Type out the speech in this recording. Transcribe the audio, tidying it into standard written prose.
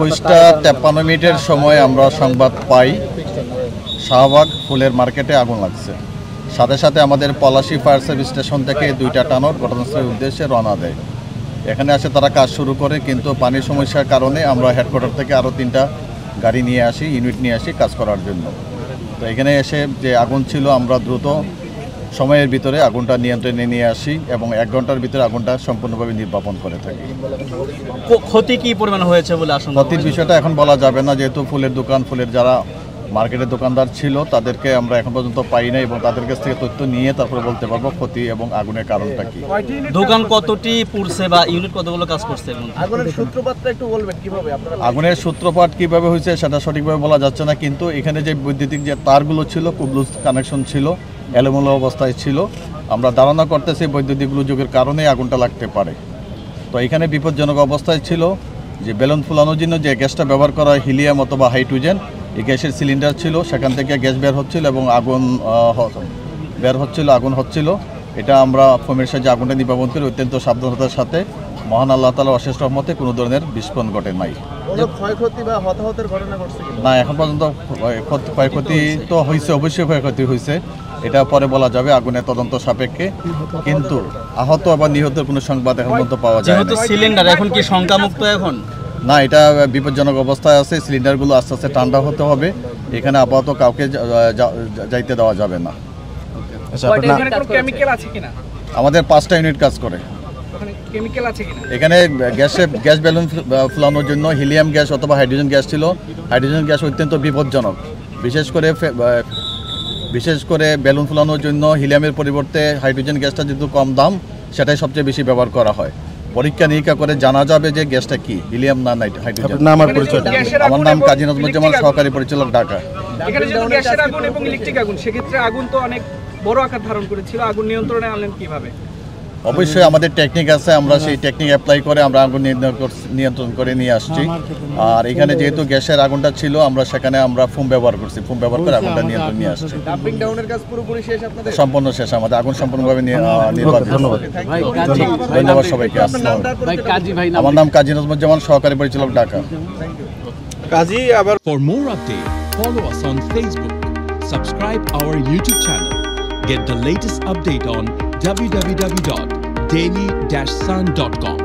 53 মিনিটের সময় আমরা সংবাদ পাই শাহবাগ ফুলের মার্কেটে আগুন লাগছে। সাথে সাথে আমাদের পলাশী ফায়ার সার্ভিস স্টেশন থেকে 2টা টানোর ঘটনাস্থলের উদ্দেশ্যে রওনা দেয়। এখানে আসে তারা কাজ শুরু করে, কিন্তু পানির সমস্যার কারণে আমরা হেডকোয়ার্টার থেকে আরও 3টা গাড়ি নিয়ে আসি, ইউনিট নিয়ে আসি কাজ করার জন্য। তো এখানে এসে যে আগুন ছিল আমরা দ্রুত সময়ের ভিতরে আগুনটা নিয়ন্ত্রণে নিয়ে আসি এবং 1 ঘন্টার ভিতরে আগুনটা সম্পূর্ণভাবে নির্বাপন করে থাকি। ক্ষতি কি পরিমাণ হয়েছে বলে আশঙ্কা? ক্ষতির বিষয়টা এখন বলা যাবে না, যেহেতু ফুলের দোকান, ফুলের যারা মার্কেটের দোকানদার ছিল তাদেরকে আমরা এখন পর্যন্ত পাই না এবং তাদের কাছ থেকে তথ্য নিয়ে তারপরে বলতে পারবো ক্ষতি এবং আগুনের কারণটা কি। দোকান কতটি পুড়ছে বা ইউনিট কতগুলো কাজ করছে? আগুনের সূত্রপাতটা একটু বলবেন কিভাবে আপনারা? আগুনের সূত্রপাত কিভাবে হয়েছে সেটা সঠিকভাবে বলা যাচ্ছে না, কিন্তু এখানে যে বৈদ্যুতিক যে তারগুলো ছিল খুব লুজ কানেকশন ছিল, এলোমেলো অবস্থায় ছিল। আমরা ধারণা করতেছি বৈদ্যুতিক দুর্যোগের কারণে আগুনটা লাগতে পারে। তো এখানে বিপজ্জনক অবস্থায় ছিল যে বেলুন ফুলানোর জন্য যে গ্যাসটা ব্যবহার করা হয় হিলিয়াম অথবা হাইড্রোজেন, এই গ্যাসের সিলিন্ডার ছিল, সেখান থেকে গ্যাস বের হচ্ছিল এবং আগুন হচ্ছিল। এটা আমরা ফোমের সাহায্যে আগুনটা নির্বাপন করি অত্যন্ত সাবধানতার সাথে। মহান আল্লাহ তাআলার অশেষ রহমতে কোনো ধরনের বিস্ফোরণ ঘটে নাই। কোনো ক্ষয়ক্ষতি বা হতাহতের ঘটনা ঘটছে না, এখন পর্যন্ত ক্ষয়ক্ষতি তো হয়েছে, অবশ্যই ক্ষয়ক্ষতি হয়েছে, এটা পরে বলা যাবে আগুনের তদন্ত সাপেক্ষে, কিন্তু আহত বা নিহতের কোনো সংবাদ এখন পর্যন্ত পাওয়া যায় না। সিলিন্ডার এখন কি শঙ্কামুক্ত? এখন না, এটা বিপজ্জনক অবস্থায় আছে। সিলিন্ডারগুলো আস্তে আস্তে ঠান্ডা হতে হবে, এখানে আপাতত কাউকে যাইতে দেওয়া যাবে না। আমাদের 5টা ইউনিট কাজ করে। এখানে গ্যাস বেলুন ফুলানোর জন্য হিলিয়াম গ্যাস অথবা হাইড্রোজেন গ্যাস ছিল। হাইড্রোজেন গ্যাস অত্যন্ত বিপজ্জনক, বিশেষ করে বেলুন ফুলানোর জন্য হিলিয়ামের পরিবর্তে হাইড্রোজেন গ্যাসটা যেহেতু কম দাম, সেটাই সবচেয়ে বেশি ব্যবহার করা হয়। পরীক্ষা নিরীক্ষা করে জানা যাবে যে গ্যাসটা কি, হিলিয়াম না হাইড্রোজেন। আমার নাম কাজী নজমুজ্জামান, সহকারী পরিচালক, ঢাকা। এখানে যেহেতু গ্যাসের আগুন এবং ইলেকট্রিক আগুন, সেক্ষেত্রে আগুন তো অনেক বড় আকার ধারণ করেছিল, আগুন নিয়ন্ত্রণে আনলেন কিভাবে? অবশ্যই আমাদের টেকনিক আছে, আমরা সেই টেকনিক অ্যাপ্লাই করে আমরা আগুন নিয়ন্ত্রণ করে নিয়ে আসছি। আর এখানে যেহেতু গ্যাসের আগুনটা ছিল, আমরা সেখানে ফোম ব্যবহার করছি, ফোম ব্যবহার করে আগুনটা নিয়ন্ত্রণ নিয়ে আসছি। ডাম্পিং ডাউনের কাজ পুরোপুরি শেষ আপনাদের? সম্পূর্ণ শেষ, আমাদের আগুন সম্পূর্ণভাবে নির্বাপিত। ধন্যবাদ সবাইকে। আমার নাম কাজী নজমুজ্জামান, সহকারী পরিচালক, Dhaka. For more updates, follow us on Facebook, subscribe our YouTube channel, get the latest update on www.daily-sun.com.